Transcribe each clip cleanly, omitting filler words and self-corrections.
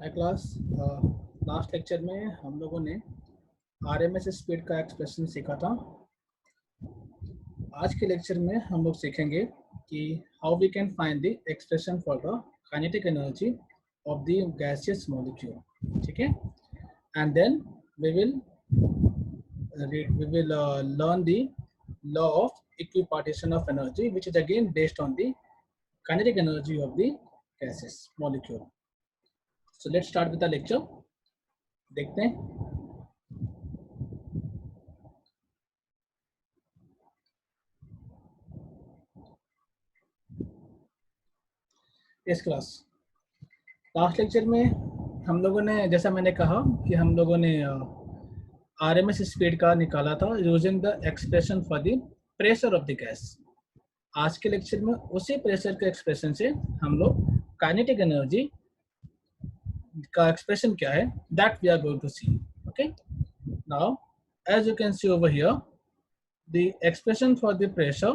High class. Last lecture में हम लोगों ने आरएमएस स्पीड का एक्सप्रेशन सीखा था। आज के लेक्चर में हम लोग सीखेंगे कि how we can find the expression for the kinetic energy of the gaseous molecule. ठीक है, and then we will learn the law of equipartition of energy, which is again based on the kinetic energy of the gases molecule. So let's start with the lecture. देखते हैं। इस class last lecture में हम लोगों ने, जैसा मैंने कहा कि हम लोगों ने आरएमएस स्पीड का निकाला था using the expression for the pressure of the gas. आज के लेक्चर में उसी प्रेशर के एक्सप्रेशन से हम लोग काइनेटिक एनर्जी का एक्सप्रेशन क्या है that we are going to see. Okay, now as you can see over here the expression for the pressure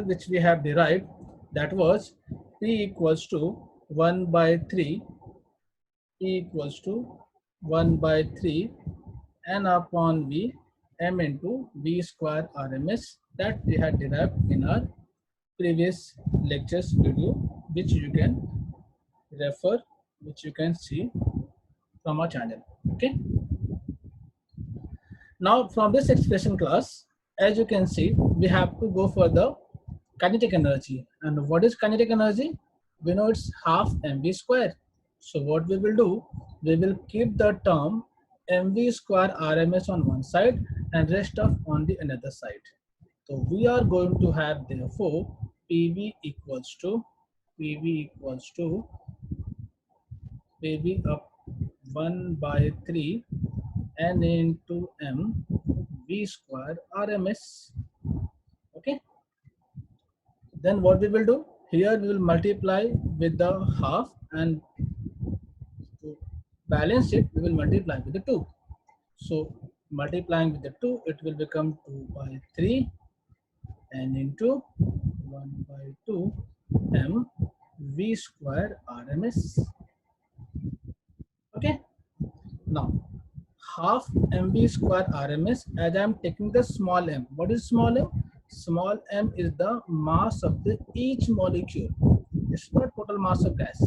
which we have derived, that was P equals to 1 by 3 P equals to 1 by 3 n upon V m into V square RMS, that we had derived in our previous lectures video, which you can refer, which you can see from our channel. Okay, now from this expression class, as you can see, we have to go for the kinetic energy. And what is kinetic energy? We know it's half mv square. So what we will do, we will keep the term mv square RMS on one side and rest of on the another side. So we are going to have therefore PV equals to PV up 1 by 3 n into m v square RMS. Okay, then what we will do, here we will multiply with the half, and to balance it we will multiply with the 2. So multiplying with the 2, it will become 2 by 3 n into 1 by 2 m v square RMS. Okay, now half mv square RMS, as I am taking the small m. What is small m? Small m is the mass of the each molecule. It's not total mass of gas.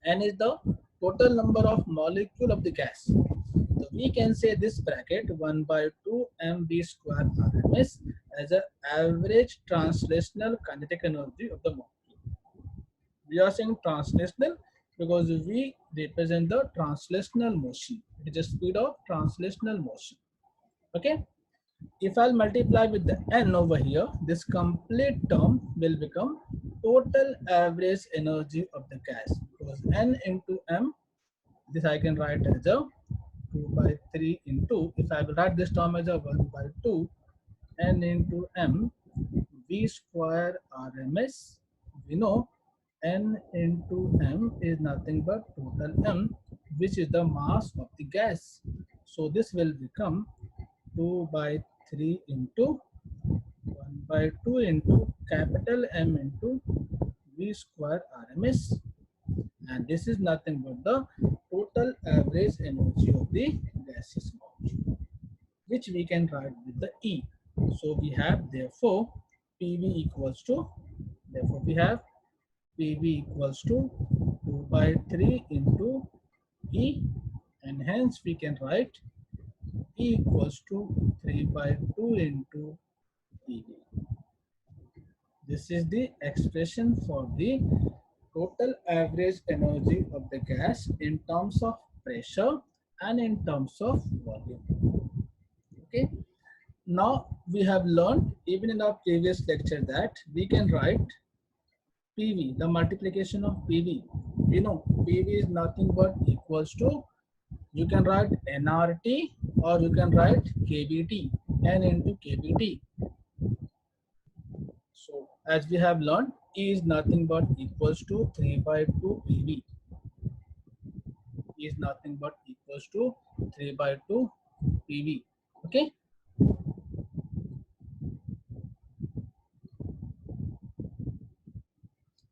N is the total number of molecule of the gas. So we can say this bracket 1 by 2 mv square RMS as an average translational kinetic energy of the molecule. We are saying translational because we represent the translational motion. It is the speed of translational motion. Okay, if I'll multiply with the n over here, this complete term will become total average energy of the gas, because n into m, this I can write as a 2 by 3 into, if I will write this term as a 1 by 2 n into m v square RMS. We know n into m is nothing but total m, which is the mass of the gas. So this will become 2 by 3 into 1 by 2 into capital M into V square RMS, and this is nothing but the total average energy of the gaseous molecule, which we can write with the E. So we have therefore PV equals to, therefore we have PV equals to 2 by 3 into E, and hence we can write E equals to 3 by 2 into PV. This is the expression for the total average energy of the gas in terms of pressure and in terms of volume. Okay, now we have learned even in our previous lecture that we can write PV, the multiplication of PV. You know, PV is nothing but equals to, you can write nRT or you can write kBT, n into kBT. So as we have learned, E is nothing but equals to 3 by 2 PV. E is nothing but equals to 3 by 2 PV. Okay.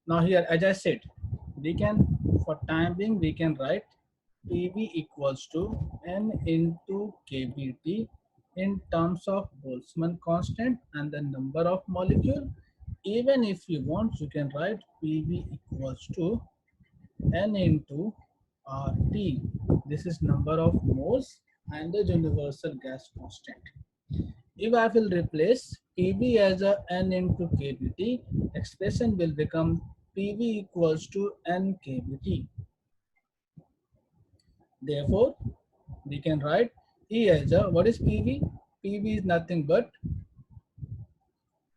Now here, as I said, we can, for time being, we can write PV equals to N into KBT in terms of Boltzmann constant and the number of molecule. Even if you want, you can write PV equals to N into RT. This is number of moles and the universal gas constant. If I will replace PV as a N into KBT, expression will become PV equals to N KBT. Therefore, we can write E as a, what is PV? PV is nothing but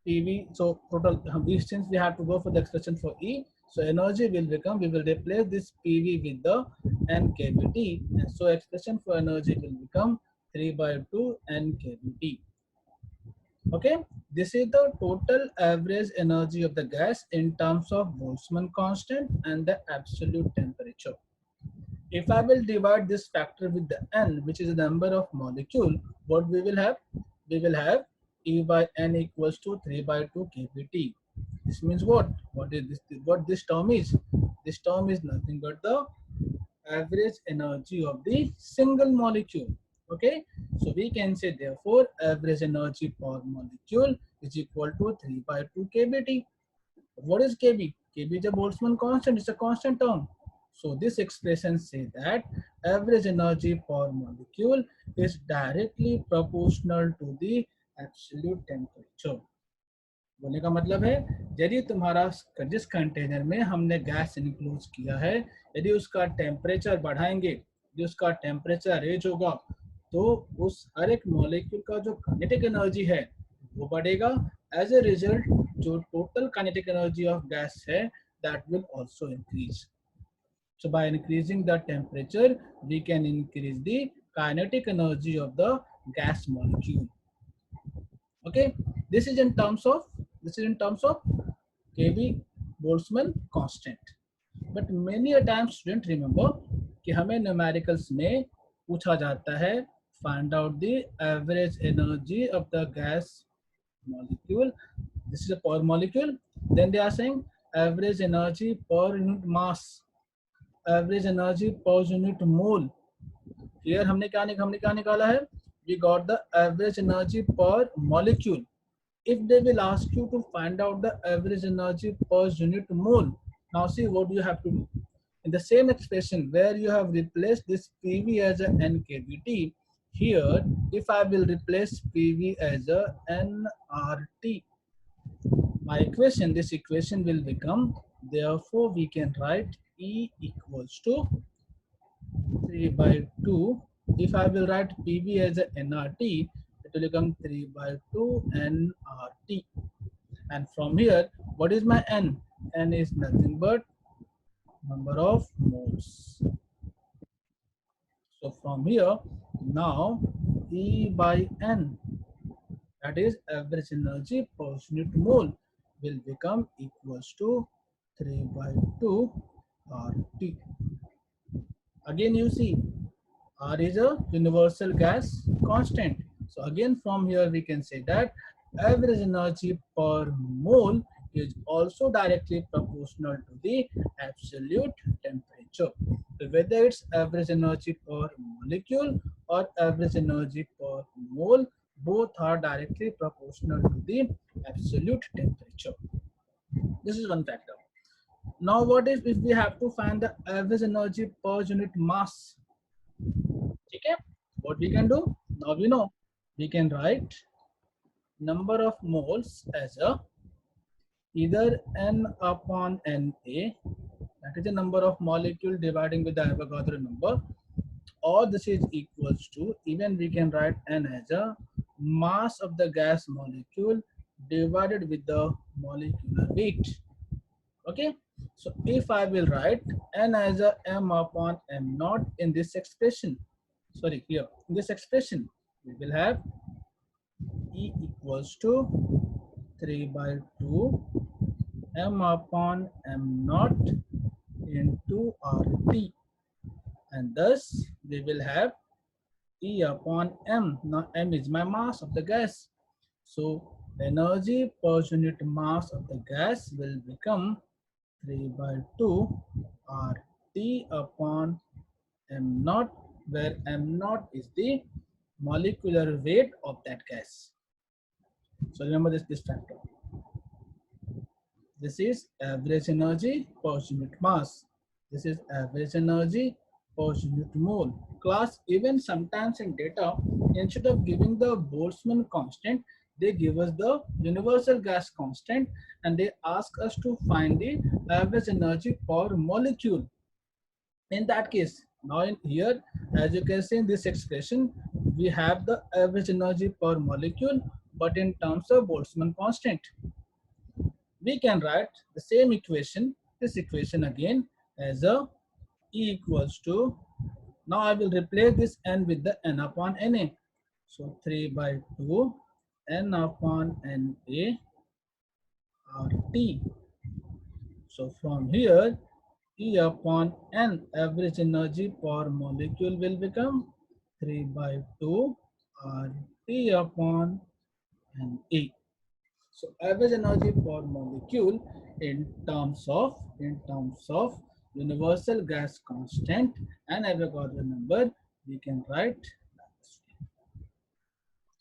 PV. So total, since we have to go for the expression for E, so energy will become, we will replace this PV with the N KBT. And so expression for energy will become 3 by 2 N KBT. Okay, this is the total average energy of the gas in terms of Boltzmann constant and the absolute temperature. If I will divide this factor with the N, which is the number of molecule, what we will have? We will have E by N equals to 3 by 2 kBT. This means what? What is this? What this term is? This term is nothing but the average energy of the single molecule. Okay, so we can say therefore average energy per molecule is equal to 3 by 2 kBT. What is Kb? Kb is a Boltzmann constant, it's a constant term. So this expression says that average energy per molecule is directly proportional to the absolute temperature. बोलने का मतलब है, यदि तुम्हारा जिस container में हमने gas include किया है, यदि उसका टेम्परेचर बढ़ाएंगे, यदि उसका टेम्परेचर रेज होगा, तो उस हर एक मॉलिक्यूल का जो काइनेटिक एनर्जी है वो बढ़ेगा. एज ए रिजल्ट जो total kinetic energy of gas है that will also increase. So by increasing the temperature, we can increase the kinetic energy of the gas molecule. Okay, this is in terms of Kb Boltzmann constant. But many a times student remember कि हमें numericals में पूछा जाता है find out the average energy of the gas molecule. This is a per molecule. Then they are saying average energy per unit mass, average energy per unit mole. Here हमने क्या निकाला है? We got the average energy per molecule. If they will ask you to find out the average energy per unit mole, now see what you have to do. In the same expression where you have replaced this PV as a NKBT, here if I will replace PV as a nRT, my equation, this equation will become, therefore we can write E equals to 3 by 2. If I will write PV as a nRT, it will become 3 by 2 nRT. And from here, what is my N? N is nothing but number of moles. So from here, now E by N, that is average energy per unit mole, will become equals to 3 by 2 RT. Again you see, R is a universal gas constant. So again from here we can say that average energy per mole is also directly proportional to the absolute temperature. So whether it's average energy per molecule or average energy per mole, both are directly proportional to the absolute temperature. This is one factor. Now what if we have to find the average energy per unit mass? Okay, what we can do? Now we know we can write number of moles as a either N upon Na, that is the number of molecule dividing with the Avogadro number, or this is equals to, even we can write N as a mass of the gas molecule divided with the molecular weight. Okay, so if I will write N as a M upon M naught in this expression, sorry, here in this expression, we will have E equals to 3 by 2 M upon M naught into RT, and thus we will have E upon M. Now M is my mass of the gas, so energy per unit mass of the gas will become 3 by 2 RT upon m naught, where m naught is the molecular weight of that gas. So remember this factor. This is average energy per unit mass. This is average energy per unit mole. Class, even sometimes in data, instead of giving the Boltzmann constant, they give us the universal gas constant and they ask us to find the average energy per molecule. In that case, now in here, as you can see in this expression, we have the average energy per molecule, but in terms of Boltzmann constant. We can write the same equation, this equation again, as a E equals to, now I will replace this N with the N upon Na. So 3 by 2 N upon Na RT. So from here, E upon N, average energy per molecule, will become 3 by 2 RT upon Na. So average energy per molecule in terms of universal gas constant and Avogadro number, we can write.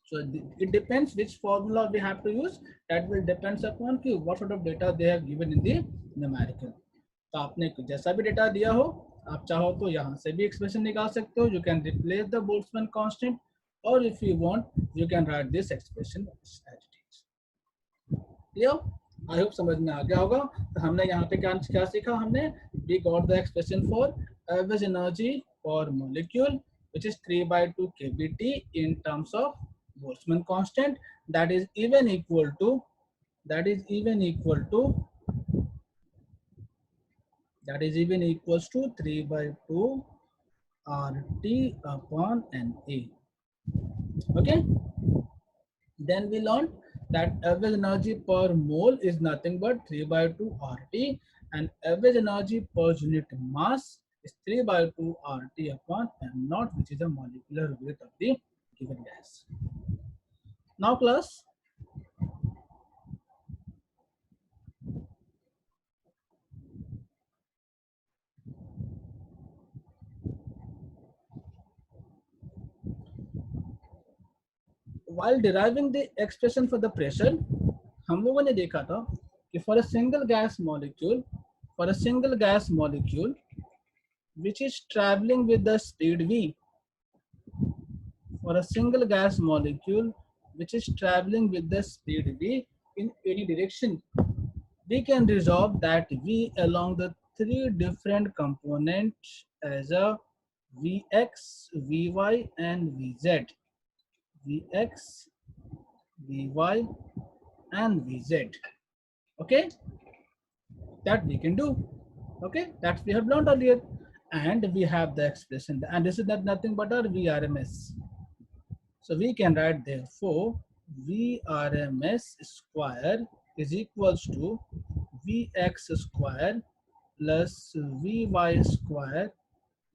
So it depends which formula we have to use. That will depends upon कि what sort of data they have given in the numerical. तो आपने जैसा भी data दिया हो, आप चाहो तो यहाँ से भी एक्सप्रेशन निकाल सकते हो. You can replace the Boltzmann constant, or if you want, you can write this expression as it is. Clear? I hope समझ में आ गया होगा. तो हमने यहाँ पे क्या सीखा हमने? We got the expression for average energy per molecule, which is 3 by 2 kBT in terms of Boltzmann constant, that is even equal to 3 by 2 RT upon Na. Okay. Then we learned that average energy per mole is nothing but 3 by 2 RT, and average energy per unit mass is 3 by 2 RT upon m naught, which is the molecular weight of the given gas. Now class, while deriving the expression for the pressure, हम लोगों ने देखा था कि for a single gas molecule which is traveling with the speed v, for a single gas molecule which is traveling with the speed v in any direction, we can resolve that v along the three different components as a Vx, Vy and Vz. Vx, Vy and Vz. Okay, that we can do. Okay, that we have learned earlier, and we have the expression, and this is nothing but our Vrms. So we can write therefore Vrms square is equals to Vx square plus Vy square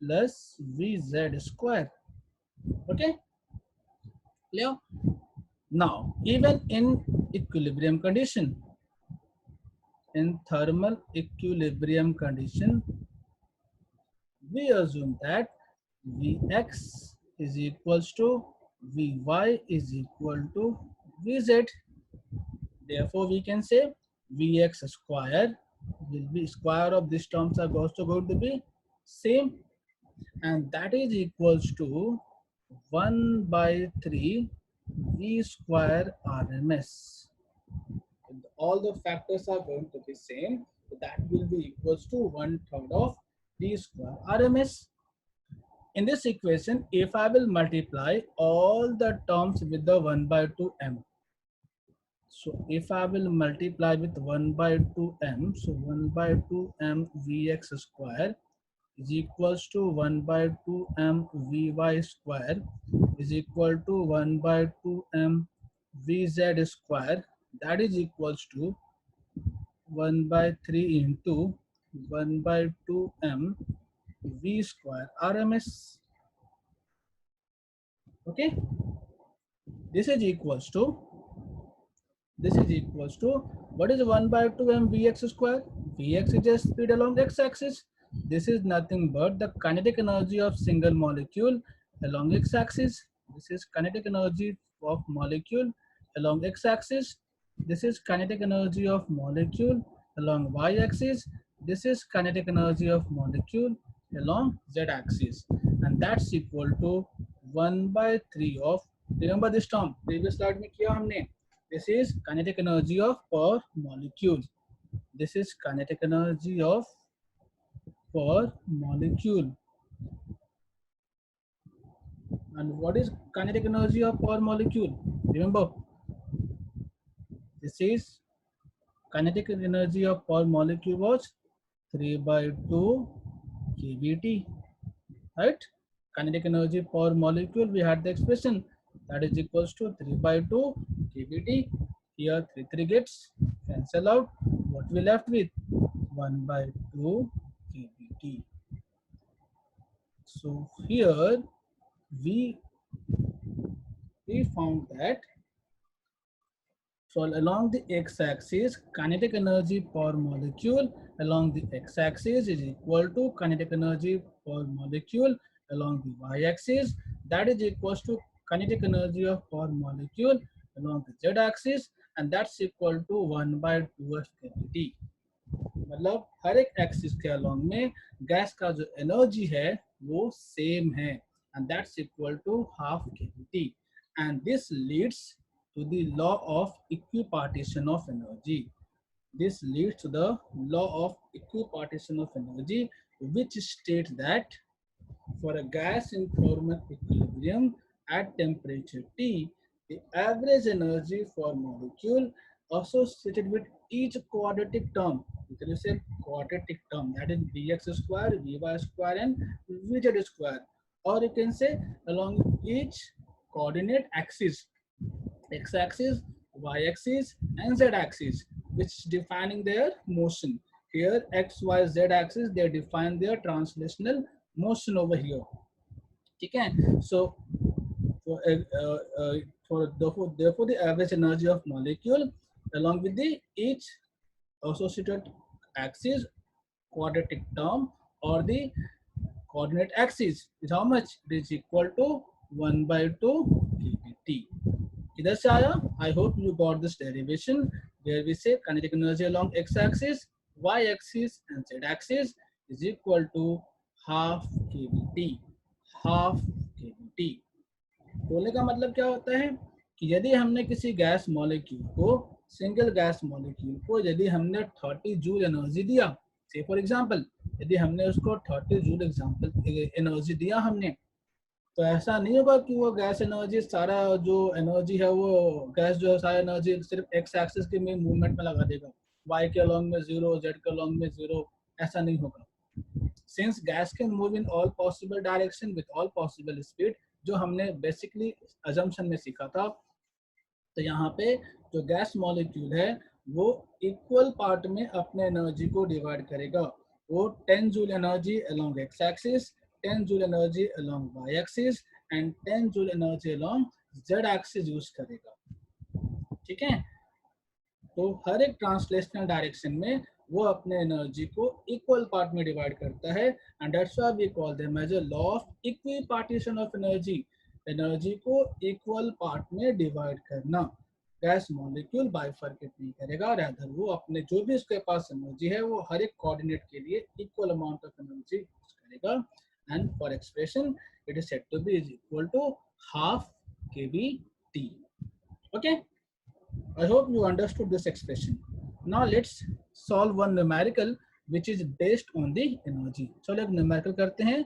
plus Vz square. Okay, clear? Now, even in equilibrium condition, in thermal equilibrium condition, we assume that Vx is equals to Vy is equal to Vz. Therefore, we can say Vx square will be square of these terms are also going to be same, and that is equals to 1 by 3 V square RMS. All the factors are going to be same, so that will be equals to 1/3 of V square RMS. In this equation, if I will multiply all the terms with the 1 by 2 m, so if I will multiply with 1 by 2 m, so 1 by 2 m Vx square is equals to 1 by 2 m Vy square is equal to 1 by 2 m Vz square, that is equals to 1 by 3 into 1 by 2 m V square RMS. Okay, this is equals to what is 1 by 2 m Vx square? Vx is the speed along x-axis. This is nothing but the kinetic energy of single molecule along x-axis. This is kinetic energy of molecule along x-axis. This is kinetic energy of molecule along y-axis. This is kinetic energy of molecule along z-axis, and that's equal to 1 by 3 of, remember this term previous slide में किया हमने, this is kinetic energy of per molecule. This is kinetic energy of per molecule. And what is kinetic energy of per molecule? Remember, this is kinetic energy of per molecule was 3 by 2 kBT, right? Kinetic energy per molecule, we had the expression that is equals to 3 by 2 kBT. Here 3 gets cancel out. What we left with? 1 by 2 kBT. So here we found that so along the x-axis, kinetic energy per molecule along the x-axis is equal to kinetic energy per molecule along the y-axis, that is equals to kinetic energy of per molecule along the z-axis, and that's equal to 1 by 2 kBT. मतलब हर एक axis के along में gas का जो energy है वो same है, and that's equal to half kBT, and this leads to the law of equipartition of energy. This leads to the law of equipartition of energy, which states that for a gas in thermal equilibrium at temperature T, the average energy for molecule associated with each quadratic term, there is a quadratic term, that is Vx square, Vy square and Vz square, or you can say along each coordinate axis, x-axis, y-axis and z-axis, which is defining their motion. Here x, y, z axis, they define their translational motion over here. Okay, so therefore the average energy of molecule along with the each associated axis, quadratic term or the coordinate axis is how much? It is equal to 1 by 2 kBT. इधर से आया? I hope you got this derivation where we say kinetic energy along x-axis, y-axis and z-axis is equal to half kBT. Half kBT. बोलने का मतलब क्या होता है कि यदि हमने किसी गैस मॉलिक्यूल को, सिंगल गैस मॉलिक्यूल को यदि हमने 30 जूल एनर्जी दिया, से फॉर एग्जांपल यदि हमने उसको 30 जूल एनर्जी दिया हमने, तो ऐसा नहीं होगा कि वो गैस एनर्जी सारा जो एनर्जी है वो गैस जो है सारा एनर्जी सिर्फ एक्स एक्सिस के में मूवमेंट में लगा देगा, वाई के अलोंग में 0, जेड के अलोंग में 0, ऐसा नहीं होगा. Since gas can move in all possible direction with all possible speed, जो हमने बेसिकली अजम्पशन में सीखा था, तो यहाँ पे जो गैस मॉलिक्यूल है वो इक्वल पार्ट में अपने एनर्जी को डिवाइड करेगा. वो 10 joule energy along x axis, 10 joule energy along y axis and 10 joule energy along z axis use करेगा. ठीक है, तो हर एक ट्रांसलेशनल डायरेक्शन में वो अपने एनर्जी को इक्वल पार्ट में डिवाइड करता है, and that's why we call them as a law of equipartition of energy. Energy को इक्वल पार्ट में डिवाइड करना. गैस मॉलिक्यूल बाइफरकेट नहीं करेगा, रादर वो अपने जो भी उसके पास एनर्जी है वो हर एक कोऑर्डिनेट के लिए equal amount of energy use करेगा, and for expression it is said to be is equal to half kBT. Okay, I hope you understood this expression. Now let's solve one numerical which is based on the energy. चलो एक numerical करते हैं.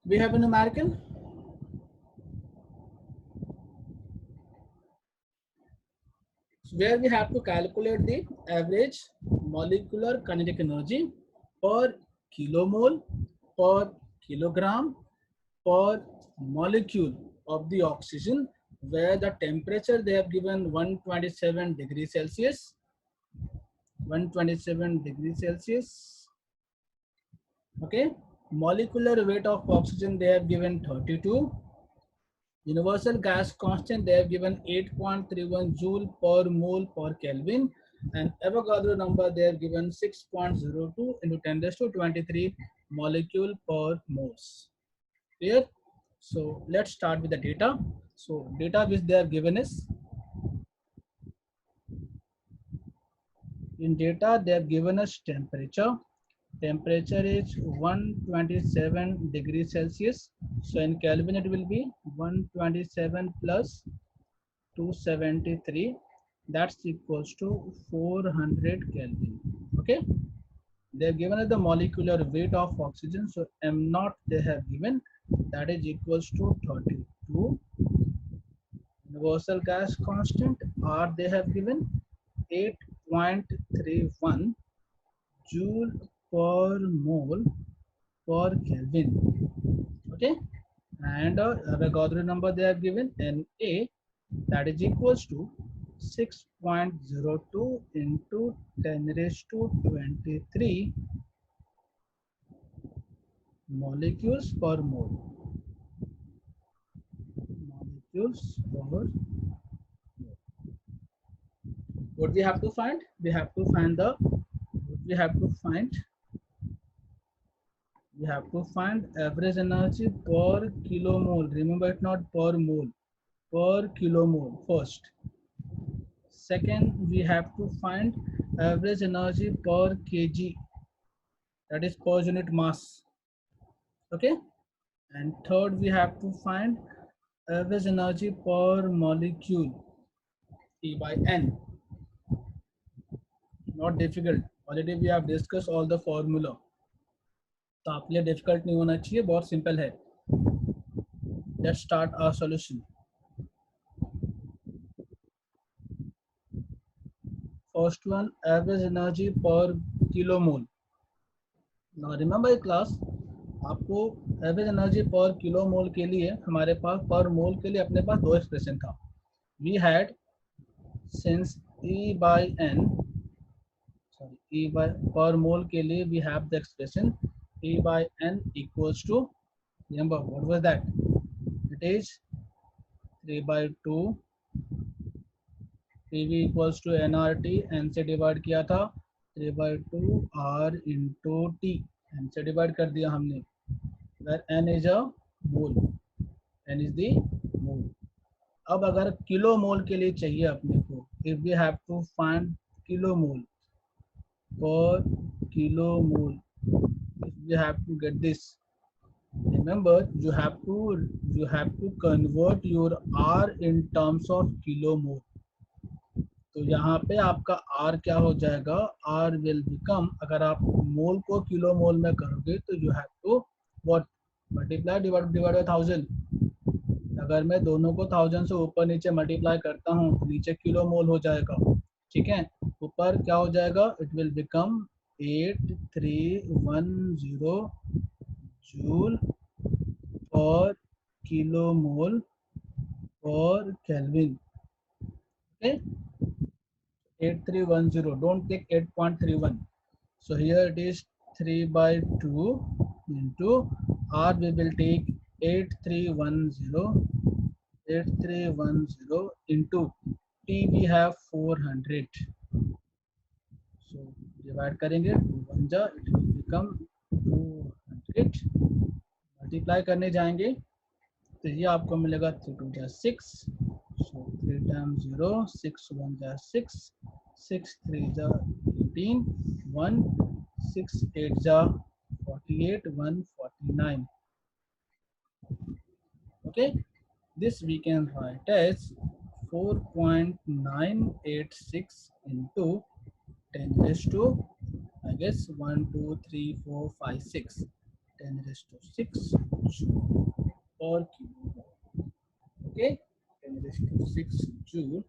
We have a numerical. Where we have to calculate the average molecular kinetic energy per kilomole, per kilogram, per molecule of the oxygen, where the temperature they have given 127 degrees Celsius. 127 degrees Celsius. Okay. Molecular weight of oxygen they have given 32. Universal gas constant, they have given 8.31 joule per mole per Kelvin, and Avogadro number they have given 6.02 into 10 raised to 23 molecule per moles. Clear? So let's start with the data. So data which they have given is, in data they have given us temperature. Temperature is 127 degrees Celsius. So in Kelvin it will be 127 plus 273, that's equals to 400 Kelvin. Okay, they have given us the molecular weight of oxygen, so m naught they have given, that is equals to 32. Universal gas constant R they have given 8.31 joule per mole per Kelvin. Okay, and Avogadro number they have given Na, that is equals to 6.02 into 10 raised to 23 molecules per mole. Molecules per mole. What we have to find? We have to find the, we have to find, we have to find average energy per kilomole. Remember, it's not per mole, per kilomole first. Second, we have to find average energy per kg, that is per unit mass. Okay, and third we have to find average energy per molecule, E by N. Not difficult, already we have discussed all the formula, तो आपके लिए difficult नहीं होना चाहिए, बहुत simple है. Let's start our solution. First one, average energy per kilomole. Now remember class, आपको average energy पर किलो मोल के लिए हमारे पास, पर मोल के लिए अपने पास दो एक्सप्रेशन था. We had, since E by N, sorry, E by, per mole के लिए we have the expression E by N equals to, remember what was that, it is 3 by 2 PV equals to nRT, N से divide किया था 3 by 2 R into T, N से divide कर दिया हमने, where N is a mole, N is the mole. अब अगर kilo mole के लिए चाहिए अपने को, if we have to find kilo mole per kilomole, you have to get this. Remember, you have to convert your R in terms of kilomole. तो यहाँ पे आपका R क्या हो जाएगा, R will become, अगर आप मोल को किलोमोल में करोगे तो you have to what, multiply divide by 1000. अगर मैं दोनों को 1000 से ऊपर नीचे मल्टीप्लाई करता हूँ तो नीचे किलोमोल हो जाएगा. ठीक है, ऊपर क्या हो जाएगा, इट विल बिकम 8310 जूल पर kilomole per Kelvin. Okay, 8310. Don't take 8.31. So here it is 3 by 2 into R. We will take 8310. 8310 into T. We have 400. So divide करेंगे 2 1 जा, it will become 200. मल्टीप्लाई करने जाएंगे तो ये आपको मिलेगा 3 2 जा 6, so 3 times 0, 6 1 जा 6, 6 3 जा 18, 1 6 8 जा 48, 1 49. Okay, this we can write as 4.986 into 10 raised to, I guess 1 2 3 4 5 6, 10 raised to 6 joule per kilomole. Okay, 10 raised to 6 joule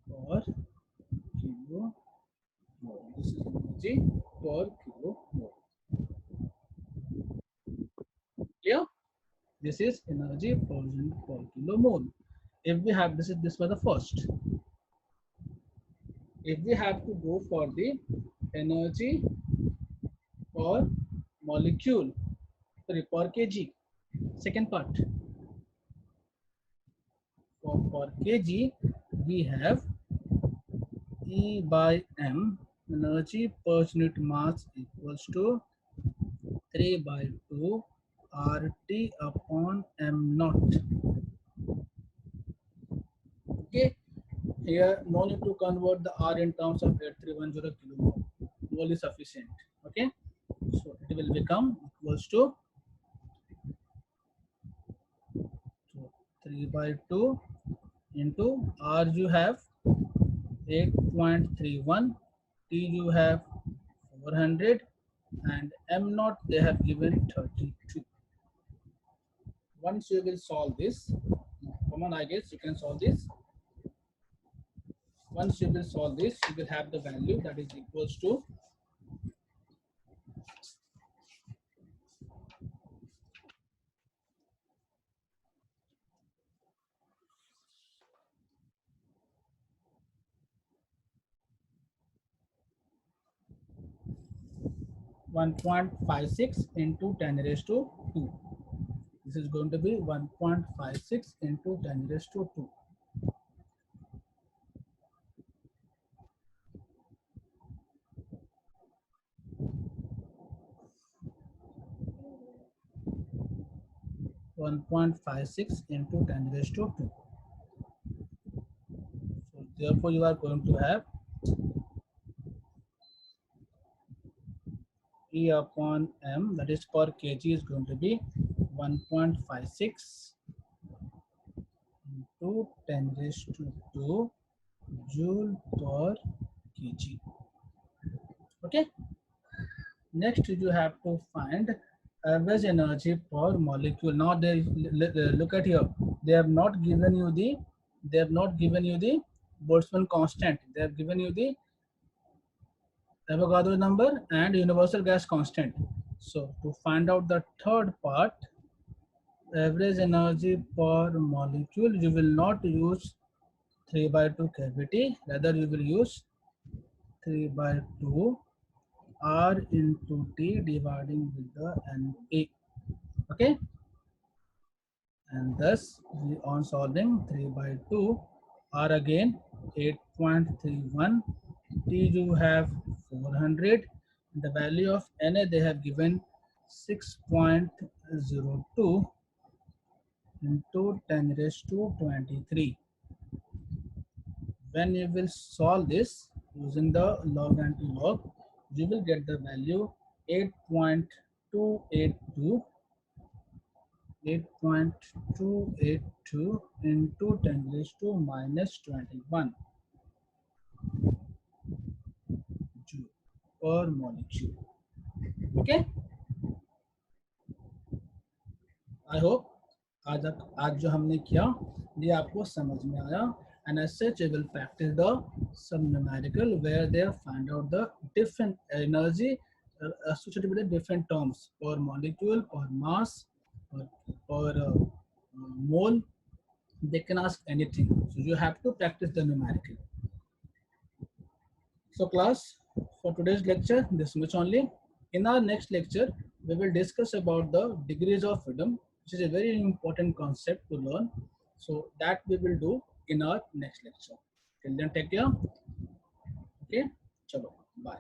per kilomole. This is energy per kilomole. Clear? This is energy per kilomole. If we have, this was the first. If we have to go for the energy per molecule, sorry, per kg, second part. for kg, we have E by m, energy per unit mass equals to 3 by 2 RT upon m naught. Okay, here no need to convert the R in terms of 8310 kilomole. Mole is sufficient. Okay, so it will become equals to 3 by 2 into R you have 8.31, T you have 400, and M naught they have given 32. Once you will solve this, come on, I guess you can solve this. Once you will solve this, you will have the value that is equals to 1.56 into 10 raised to 2. This is going to be 1.56 into 10 raised to 2. 1.56 into 10 raised to 2. So therefore you are going to have E upon m, that is per kg, is going to be 1.56 into 10 raised to 2 joule per kg. Okay. Next you have to find average energy per molecule. Now they look at here. They have not given you the Boltzmann constant. They have given you the Avogadro number and universal gas constant. So to find out the third part, average energy per molecule, you will not use 3 by 2 cavity, rather you will use 3 by 2 R into T dividing with the NA. Okay, and thus we on solving 3 by 2 R again 8.31, T you have 400, the value of Na they have given 6.02 into 10 raised to 23. When you will solve this using the log and log, you will get the value 8.282 into 10 raised to minus 21 joule per molecule. Okay, I hope आज जो हमने किया ये आपको समझ में आया. And as such, you will practice the some numerical where they find out the different energy associated with the different terms per molecule, per mass, per mole. They can ask anything. So you have to practice the numerical. So class, for today's lecture, this much only. In our next lecture, we will discuss about the degrees of freedom, which is a very important concept to learn. So that we will do in our next lecture. Till then, take care. Okay, chalo, bye.